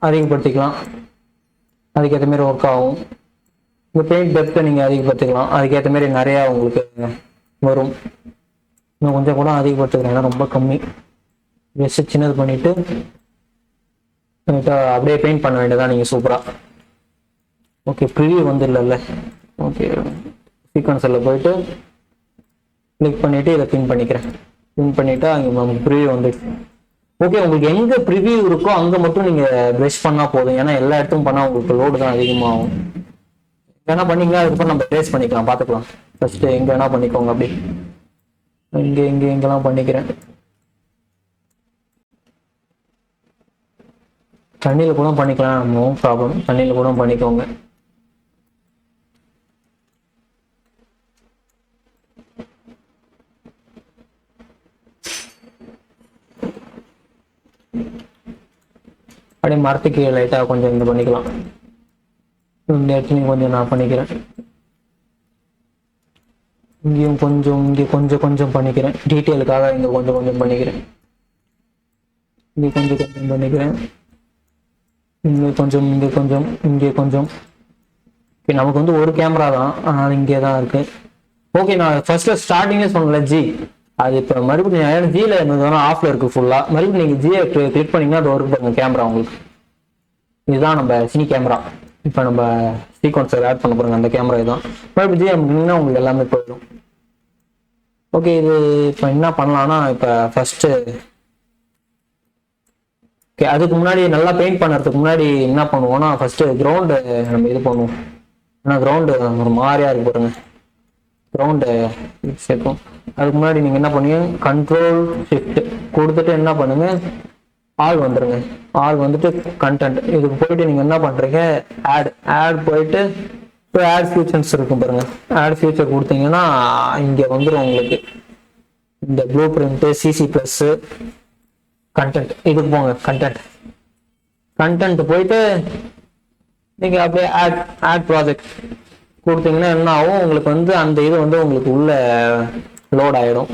அதிகப்படுத்திக்கலாம். அதுக்கேற்ற மாதிரி ஒர்க் ஆகும். இந்த பெயிண்ட் டெப்த்தை நீங்கள் அதிகப்படுத்திக்கலாம். அதுக்கேற்ற மாதிரி நிறையா உங்களுக்கு வரும். இன்னும் கொஞ்சம் கூட அதிகப்படுத்திக்கிறேன், ஏன்னா ரொம்ப கம்மி. ப்ரெஷ்ஷை சின்னது பண்ணிவிட்டு அப்படியே பெயிண்ட் பண்ண வேண்டியதான் நீங்கள் சூப்பராக. ஓகே, ப்ரிவியூ வந்து இல்லைல்ல. ஓகே, சீக்வன்ஸில் போயிட்டு கிளிக் பண்ணிவிட்டு இதை பின் பண்ணிக்கிறேன். பின் பண்ணிவிட்டு அங்கே நமக்கு ப்ரிவியூ வந்துடுச்சு. ஓகே, உங்களுக்கு எங்கே ப்ரிவியூ இருக்கோ அங்கே மட்டும் நீங்கள் ப்ரெஷ் பண்ணால் போதும். ஏன்னா எல்லா இடத்தும் பண்ணால் உங்களுக்கு லோடு தான் அதிகமாகும். என்ன பண்ணீங்களா, அதுக்கப்புறம் நம்ம ட்ரேஸ் பண்ணிக்கலாம், பார்த்துக்கலாம். ஃபர்ஸ்ட்டு எங்கே வேணா பண்ணிக்கோங்க. அப்படி எங்கெல்லாம் பண்ணிக்கிறேன். தண்ணியில் கூட பண்ணிக்கலாம், நோ ப்ராப்ளம். தண்ணியில் கூட பண்ணிக்கோங்க. அப்படியே மரத்துக்கு லைட்டாக கொஞ்சம் இது பண்ணிக்கலாம். இந்த இடத்துலையும் கொஞ்சம் நான் பண்ணிக்கிறேன். இங்கேயும் கொஞ்சம், இங்கே கொஞ்சம் பண்ணிக்கிறேன். டீட்டெயிலுக்காக இங்கே கொஞ்சம் பண்ணிக்கிறேன். இங்கே கொஞ்சம் பண்ணிக்கிறேன். இங்கே கொஞ்சம். ஓகே, நமக்கு வந்து ஒரு கேமரா தான், ஆனால் இங்கே தான் இருக்கு. ஓகே, நான் ஃபர்ஸ்ட் ஸ்டார்டிங்கே சொன்னல ஜி, அது இப்போ மறுபடியும் ஜியில் இருந்ததுனா ஆஃப்ல இருக்கு ஃபுல்லா. மறுபடியும் நீங்கள் ஜியை கிளிக் பண்ணீங்கன்னா அது ஒர்க் பண்ணுங்க கேமரா உங்களுக்கு. இதுதான் நம்ம சினி கேமரா. இப்போ நம்ம சீக்வன்ஸர் ஆட் பண்ண போறோங்க, அந்த கேமரா இதுதான். மறுபடியும் ஜி அப்படின்னா உங்களுக்கு எல்லாமே போயிடும். ஓகே, இது இப்போ என்ன பண்ணலாம்னா, இப்போ ஃபர்ஸ்ட் ஓகே அதுக்கு முன்னாடி நல்லா பெயிண்ட் பண்ணுறதுக்கு முன்னாடி என்ன பண்ணுவோம்னா, ஃபர்ஸ்ட் கிரவுண்டு நம்ம இது பண்ணுவோம். ஏன்னா கிரவுண்டு ஒரு மாதிரியா இருக்கு பாருங்க, கிரவுண்டு சேர்க்கும். அதுக்கு முன்னாடி நீங்கள் என்ன பண்ணுவீங்க, கண்ட்ரோல் ஷிஃப்ட் கொடுத்துட்டு என்ன பண்ணுங்க, ஆல் வந்துடுங்க. ஆல் வந்துட்டு கண்டென்ட் இதுக்கு போயிட்டு நீங்கள் என்ன பண்ணுறீங்க, ஆட் போயிட்டு இப்போ ஆட் ஃபியூச்சர்ஸ் இருக்கும் பாருங்க. ஆட் ஃபியூச்சர் கொடுத்தீங்கன்னா இங்கே வந்துடும் உங்களுக்கு இந்த blue print, CC plus, content. இதுக்கு போங்க, கண்டென்ட் போயிட்டு நீங்கள் அப்படியே ஆட் ப்ராஜெக்ட் கொடுத்தீங்கன்னா என்ன ஆகும், உங்களுக்கு வந்து அந்த இது வந்து உங்களுக்கு உள்ள லோட் ஆகிடும்.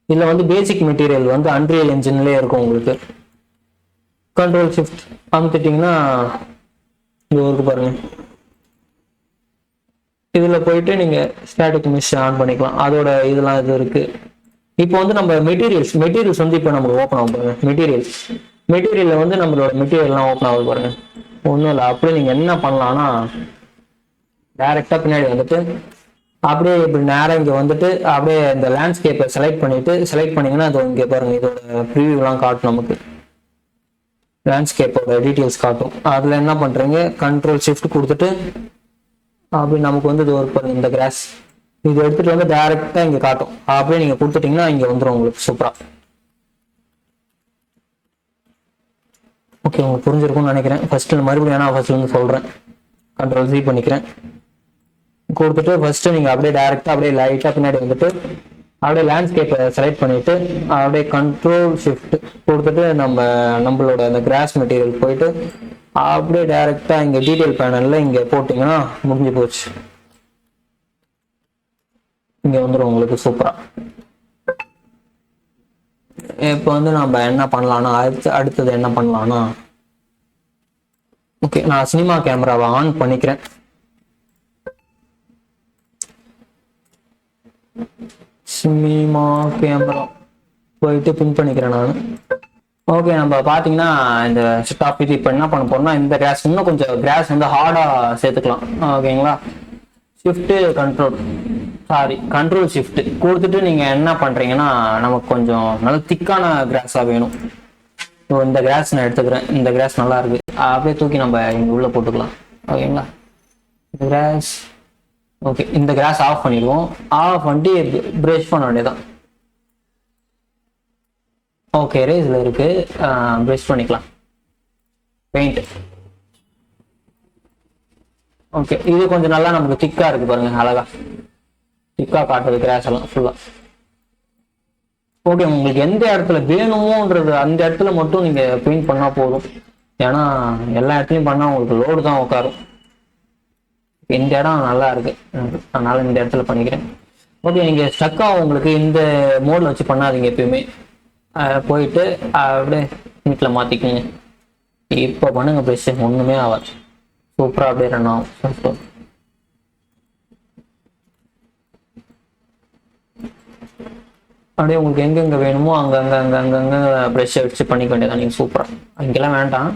இதில் வந்து பேசிக் மெட்டீரியல் வந்து அன்ரியல் என்ஜின்லேயே இருக்கும் உங்களுக்கு. கண்ட்ரோல் ஷிஃப்ட் அமுத்திட்டிங்கன்னா இது ஒர்க்கு பாருங்க. இதில் போயிட்டு நீங்கள் ஸ்டாட்டிக் மெஷ் ஆன் பண்ணிக்கலாம். அதோட இதெல்லாம் இது இருக்குது. இப்போ வந்து நம்ம மெட்டீரியல்ஸ் வந்து இப்போ நமக்கு ஓப்பன் ஆகும் பாருங்க. மெட்டீரியல்ல வந்து நம்மளோட மெட்டீரியல்லாம் ஓப்பன் ஆகுது பாருங்க. ஒன்றும் இல்லை, அப்படியே நீங்க என்ன பண்ணலாம்னா டைரக்டா பின்னாடி வந்துட்டு அப்படியே இப்படி நேரம் இங்க வந்துட்டு அப்படியே இந்த லேண்ட்ஸ்கேப்பை செலக்ட் பண்ணீங்கன்னா அது இங்க பாருங்க, இதோட ப்ரிவியூலாம் காட்டும் நமக்கு. லேண்ட்ஸ்கேப்போட டீட்டெயில்ஸ் காட்டும். அதுல என்ன பண்றீங்க, கண்ட்ரோல் ஷிஃப்ட் கொடுத்துட்டு அப்படி நமக்கு வந்து இது ஒரு பாருங்க இந்த கிராஸ், இது எடுத்துட்டு வந்து டைரக்டா இங்க காட்டும். அப்படியே நீங்க கொடுத்துட்டீங்கன்னா இங்க வந்துடும் உங்களுக்கு சூப்பரா. ஓகே, உங்களுக்கு புரிஞ்சிருக்கும்னு நினைக்கிறேன். ஃபர்ஸ்ட் மறுபடியும் நான் ஃபர்ஸ்ட்ல இருந்து சொல்றேன். கண்ட்ரோல் Z பண்ணிக்கிறேன். கொடுத்துட்டு ஃபர்ஸ்ட் நீங்க அப்படியே டைரக்டா அப்படியே லைட்டா பின்னாடி வந்துட்டு அப்படியே லேண்ட்ஸ்கேப்பை செலக்ட் பண்ணிட்டு அப்படியே கண்ட்ரோல் ஷிஃப்ட் கொடுத்துட்டு நம்மளோட அந்த கிராஸ் மெட்டீரியல் போயிட்டு அப்படியே டைரக்டா இங்க டீடைல் பேனல்ல இங்க போட்டீங்கன்னா முடிஞ்சு போச்சு. இங்க வந்துடும் உங்களுக்கு சூப்பரா. இப்போ வந்து நம்ம என்ன பண்ணலாம்னா அடுத்தது என்ன பண்ணலாம்னா, ஓகே நான் சினிமா கேமராவை ஆன் பண்ணிக்கிறேன். சினிமா கேமரா போயிட்டு பின் பண்ணிக்கிறேன் நான். ஓகே, நம்ம பாத்தீங்கன்னா இந்த செட் ஆஃப் இது இப்போ என்ன பண்ண போறோம்னா, இந்த கிராஸ் இன்னும் கொஞ்சம் கிராஸ் வந்து ஹார்டா சேர்த்துக்கலாம். ஓகேங்களா, கண்ட்ரோல் ஷிஃப்ட் கொடுத்துட்டு நீங்க என்ன பண்றீங்கன்னா, நமக்கு கொஞ்சம் நல்ல திக்கான கிராஸா வேணும். இந்த கிராஸ் நான் எடுத்துக்கிறேன். இந்த கிராஸ் நல்லா இருக்கு, அப்படியே தூக்கி நம்ம இங்க உள்ள போட்டுக்கலாம். ஓகேங்களா, இந்த கிராஸ் ஓகே, இந்த கிராஸ் ஆஃப் பண்ணிடுவோம். ஆஃப் பண்ணிட்டு பிரஷ் பண்ண வேண்டியதான். ஓகே, ரேஸ்ல இருக்கு, பிரஷ் பண்ணிக்கலாம். பெயிண்ட் ஓகே, இது கொஞ்சம் நல்லா நமக்கு திக்கா இருக்கு பாருங்க, அழகா திக்கா காட்டுது கிராஸ் எல்லாம் ஃபுல்லா. ஓகே, உங்களுக்கு எந்த இடத்துல வேணுமோன்றது அந்த இடத்துல மட்டும் நீங்க பெயிண்ட் பண்ணா போதும். ஏன்னா எல்லா இடத்துலயும் பண்ணா உங்களுக்கு லோடு தான் உட்காரும். இந்த இடம் நல்லா இருக்கு, அதனால இந்த இடத்துல பண்ணிக்கிறேன். ஓகே, நீங்க ஸ்டக்கா உங்களுக்கு இந்த மோட்ல வச்சு பண்ணாதீங்க எப்பயுமே. போயிட்டு அப்படியே நீட்ல மாத்திக்கோங்க. இப்போ பண்ணுங்க, ப்ரெஷ் ஒண்ணுமே ஆகாது, சூப்பரா அப்படியே ரன் ஆகும். அப்படியே உங்களுக்கு எங்கெங்க வேணுமோ அங்கங்க ப்ரெஷ்ஷை வச்சு பண்ணிக்க வேண்டியதான் நீங்க சூப்பரா. அங்கெல்லாம் வேண்டாம்,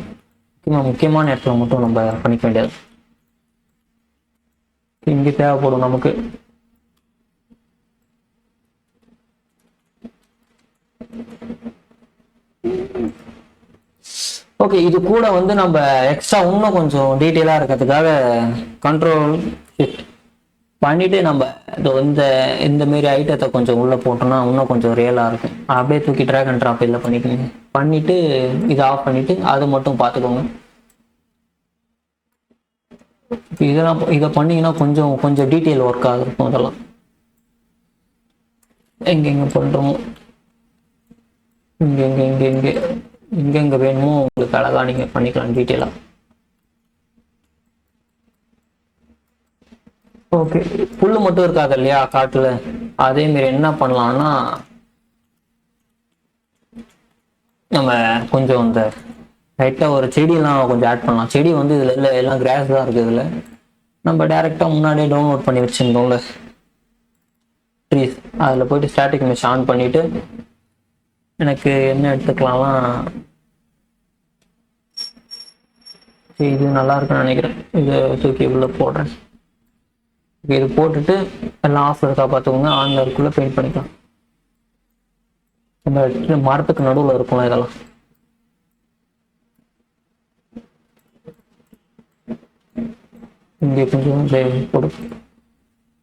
முக்கியமான இடத்துல மட்டும் நம்ம பண்ணிக்க வேண்டியது. இங்க தேவைப்படும் நமக்கு. ஓகே, இது கூட வந்து நம்ம எக்ஸ்ட்ரா இன்னும் கொஞ்சம் டீட்டெயிலா இருக்கிறதுக்காக கண்ட்ரோல் ஷிஃப்ட் பண்ணிட்டு நம்ம இந்த மாதிரி ஐட்டத்தை கொஞ்சம் உள்ள போட்டோம்னா இன்னும் கொஞ்சம் ரியலா இருக்கும். அப்படியே தூக்கி ட்ராக் அண்ட் ட்ராப் இல்லை பண்ணிக்கோங்க. பண்ணிட்டு இதை ஆஃப் பண்ணிட்டு அதை மட்டும் பார்த்துக்கோங்க. இதை பண்ணீங்கன்னா கொஞ்சம் டீட்டெயில் ஒர்க் ஆகிருக்கும். அதெல்லாம் எங்கெங்க பண்றோமோ இங்க வேணுமோ உங்களுக்கு அழகா நீங்க பண்ணிக்கலாம் டீட்டெயிலா. ஓகே, புல்லு மட்டும் இருக்காது இல்லையா காட்டுல, அதே மாதிரி என்ன பண்ணலாம்னா நம்ம கொஞ்சம் இந்த லைட்டா ஒரு செடியெல்லாம் கொஞ்சம் ஆட் பண்ணலாம். செடி வந்து இதுல இல்லை, எல்லாம் கிராஸ் தான் இருக்கு. இதுல நம்ம டைரக்டா முன்னாடியே டவுன்லோட் பண்ணி வச்சிருந்தோம்ல ட்ரீஸ், அதுல போயிட்டு ஸ்டாட்டிக் மெஷ் ஆன் பண்ணிட்டு எனக்கு என்ன எடுத்துக்கலாம்னா, இது நல்லா இருக்குன்னு நினைக்கிறேன். இதை தூக்கி உள்ள போடுறேன். இது போட்டுட்டு எல்லாம் ஆஃப்ல இருக்கா பார்த்துக்கோங்க. ஆன்ல இருக்குள்ள பெயிண்ட் பண்ணிக்கலாம். இந்த மரத்துக்கு நடுவில் இருக்கும் இதெல்லாம். இங்கே கொஞ்சம் அப்படியே போட்டு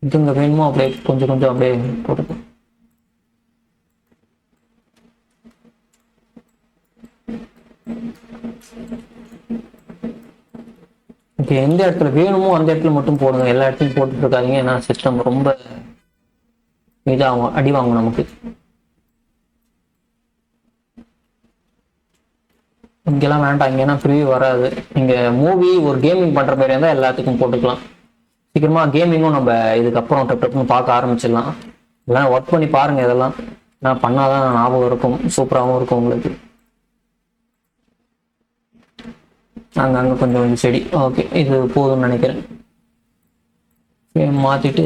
இதுங்க வேணுமோ அப்படியே கொஞ்சம் அப்படியே போட்டு. ஓகே, எந்த இடத்துல வேணுமோ அந்த இடத்துல மட்டும் போடுங்க, எல்லா இடத்துலையும் போட்டுட்டு இருக்காதீங்க. ஏன்னா சிஸ்டம் ரொம்ப இதாகும், அடி வாங்கும் நமக்கு. இங்கெல்லாம் வேண்டாம், இங்கன்னா ஃப்ரீ வராது. நீங்க மூவி ஒரு கேமிங் பண்ற மாதிரி இருந்தால் எல்லாத்துக்கும் போட்டுக்கலாம். சீக்கிரமா கேமிங்கும் நம்ம இதுக்கப்புறம் டப்புன்னு பார்க்க ஆரம்பிச்சிடலாம். இதெல்லாம் ஒர்க் பண்ணி பாருங்க. இதெல்லாம் நான் பண்ணாதான் ஞாபகம் இருக்கும், சூப்பராகவும் இருக்கும் உங்களுக்கு. அங்க கொஞ்சம் செடி. ஓகே, இது போதும்னு நினைக்கிறேன். மாத்திட்டு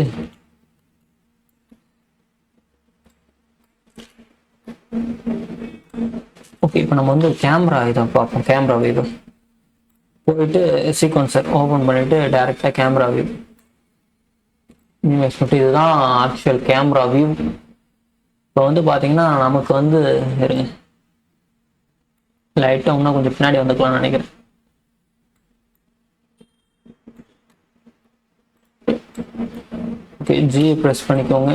இப்போ நம்ம வந்து கேமரா இதை பார்ப்போம். கேமரா வியூ போயிட்டு சீக்வன்சர் ஓப்பன் பண்ணிட்டு டைரெக்டாக கேமரா வியூ இதுதான் ஆக்சுவல் கேமரா வியூ. இப்போ வந்து பார்த்தீங்கன்னா நமக்கு வந்து இருங்க லைட்டாக இன்னும் கொஞ்சம் பின்னாடி வந்துக்கலாம்னு நினைக்கிறேன். ஓகே, ஜி ப்ரெஸ் பண்ணிக்கோங்க.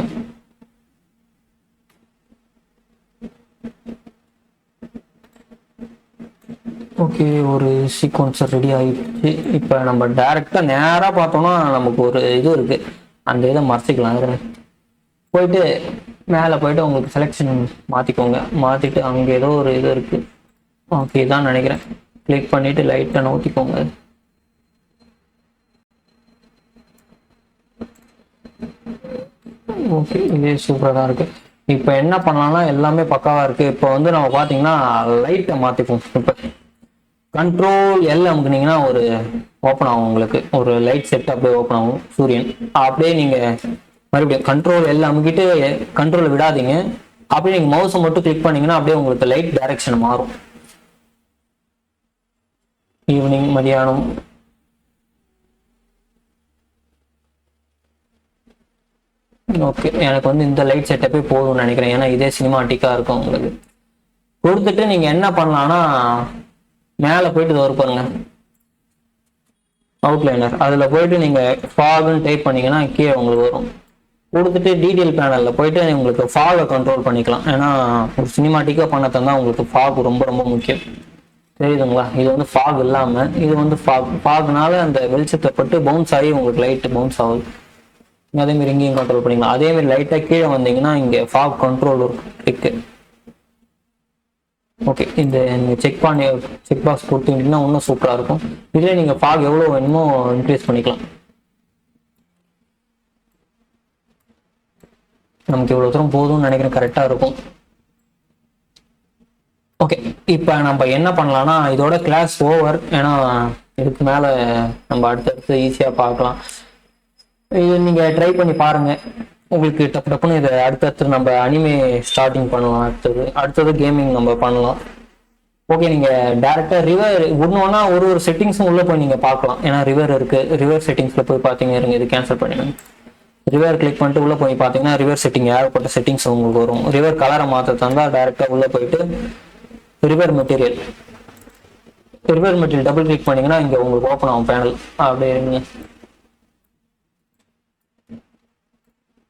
ஓகே, ஒரு சீக்வன்சர் ரெடி ஆகிடுச்சு. இப்போ நம்ம டைரெக்டாக நேராக பார்த்தோம்னா நமக்கு ஒரு இது இருக்குது, அந்த இதை மறைச்சிக்கலாம். போயிட்டு மேலே போயிட்டு உங்களுக்கு செலெக்ஷன் மாற்றிக்கோங்க. மாற்றிட்டு அங்கே ஏதோ ஒரு இது இருக்குது, ஓகே இதான் நினைக்கிறேன். கிளிக் பண்ணிவிட்டு லைட்டாக நோத்திக்கோங்க. ஓகே, இதே சூப்பராக தான் இருக்குது. இப்போ என்ன பண்ணலாம்னா எல்லாமே பக்காவாக இருக்குது. இப்போ வந்து நம்ம பார்த்தீங்கன்னா லைட்டை மாற்றிப்போம். இப்போ கண்ட்ரோல் எல் அமுக்குனீங்கன்னா ஒரு ஓப்பன் ஆகும், உங்களுக்கு ஒரு லைட் செட் அப்படியே ஓப்பன் ஆகும். சூரியன் அப்படியே நீங்கள் மறுபடியும் கண்ட்ரோல் எல் அமுக்கிட்டு கண்ட்ரோல் விடாதீங்க. அப்படியே நீங்கள் மவுஸை மட்டும் கிளிக் பண்ணீங்கன்னா அப்படியே உங்களுக்கு லைட் டைரக்ஷன் மாறும். ஈவினிங், மதியானம், ஓகே எனக்கு வந்து இந்த லைட் செட்டப்பே போதும்னு நினைக்கிறேன். ஏன்னா இதே சினிமாட்டிக்காக இருக்கும் உங்களுக்கு. கொடுத்துட்டு நீங்கள் என்ன பண்ணலான்னா மேலே போயிட்டு இது பாருங்க அவுட்லைனர், அதில் போயிட்டு நீங்கள் ஃபாகுன்னு டைப் பண்ணீங்கன்னா கீழே உங்களுக்கு வரும். கொடுத்துட்டு டீட்டெயில் பேனலில் போயிட்டு உங்களுக்கு ஃபாகை கண்ட்ரோல் பண்ணிக்கலாம். ஏன்னா ஒரு சினிமாட்டிக்காக பண்ண தந்தால் உங்களுக்கு ஃபாக் ரொம்ப ரொம்ப முக்கியம், தெரியுதுங்களா? இது வந்து ஃபாக் இல்லாமல் இது வந்து ஃபாக்னால அந்த வெளிச்சத்தை பட்டு பவுன்ஸ் ஆகி உங்களுக்கு லைட்டு பவுன்ஸ் ஆகுது. அதேமாரி இங்கேயும் கண்ட்ரோல் பண்ணிக்கலாம். அதேமாதிரி லைட்டாக கீழே வந்தீங்கன்னா இங்கே ஃபாக் கண்ட்ரோல் இருக்கு. ஓகே, இந்த நீங்கள் செக் பாக்ஸ் கொடுத்தீங்கன்னா இன்னும் சூப்பராக இருக்கும். இதில் நீங்கள் ஃபாக் எவ்வளோ வேணுமோ இன்க்ரீஸ் பண்ணிக்கலாம். நமக்கு இவ்வளோ தூரம் போதும்னு நினைக்கிறேன், கரெக்டாக இருக்கும். ஓகே, இப்போ நம்ம என்ன பண்ணலாம்னா இதோட கிளாஸ் ஓவர். ஏன்னா இதுக்கு மேலே நம்ம அடுத்தடுத்து ஈஸியாக பார்க்கலாம். இது நீங்கள் ட்ரை பண்ணி பாருங்கள், உங்களுக்கு டப்பு டப்புன்னு இதை அடுத்தடுத்து நம்ம அனிமே ஸ்டார்டிங் பண்ணலாம். அடுத்தது கேமிங் நம்ம பண்ணலாம். ஓகே, நீங்கள் டேரெக்டாக ரிவர் ஒன்று ஒரு செட்டிங்ஸும் உள்ளே போய் நீங்கள் பார்க்கலாம். ஏன்னா ரிவர் இருக்குது, ரிவர் செட்டிங்ஸில் போய் பார்த்தீங்க இருங்க, இது கேன்சல் பண்ணிடுங்க. ரிவர் கிளிக் பண்ணிட்டு உள்ளே போய் பார்த்தீங்கன்னா ரிவர் செட்டிங் ஏகப்பட்ட செட்டிங்ஸ் உங்களுக்கு வரும். ரிவர் கலரை மாற்ற தந்தால் டேரெக்டாக உள்ளே போயிட்டு ரிவர் மெட்டீரியல் டபுள் கிளிக் பண்ணிங்கன்னா இங்கே உங்களுக்கு ஓப்பன் ஆகும் பேனல். அப்படியே இருங்க.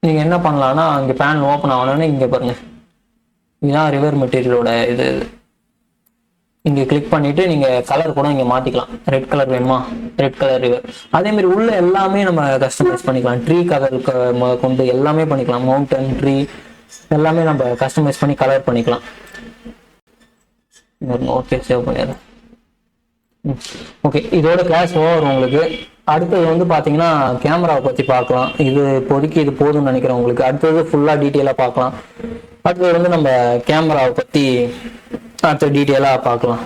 நீங்கள் என்ன பண்ணலான்னா இங்கே பேனல் ஓப்பன் ஆகணும்னு இங்கே பாருங்கள், இதுதான் ரிவர் மெட்டீரியலோட இது. இங்கே கிளிக் பண்ணிவிட்டு நீங்கள் கலர் கூட இங்கே மாற்றிக்கலாம். ரெட் கலர் வேணுமா, ரெட் கலர் ரிவர். அதேமாரி உள்ள எல்லாமே நம்ம கஸ்டமைஸ் பண்ணிக்கலாம். ட்ரீ கலர் கொண்டு எல்லாமே பண்ணிக்கலாம். மவுண்டன், ட்ரீ எல்லாமே நம்ம கஸ்டமைஸ் பண்ணி கலர் பண்ணிக்கலாம். ஓகே, சேவ் பண்ணிடுறேன். ஓகே, இதோட கிளாஸ் ஓவர் உங்களுக்கு. அடுத்தது வந்து பார்த்தீங்கன்னா கேமராவை பற்றி பார்க்கலாம். இது இப்போதைக்கு இது போதும்னு நினைக்கிறேன் உங்களுக்கு. அடுத்தது ஃபுல்லாக டீட்டெயிலாக பார்க்கலாம். அடுத்தது வந்து நம்ம கேமராவை பற்றி அடுத்த டீட்டெயிலாக பார்க்கலாம்.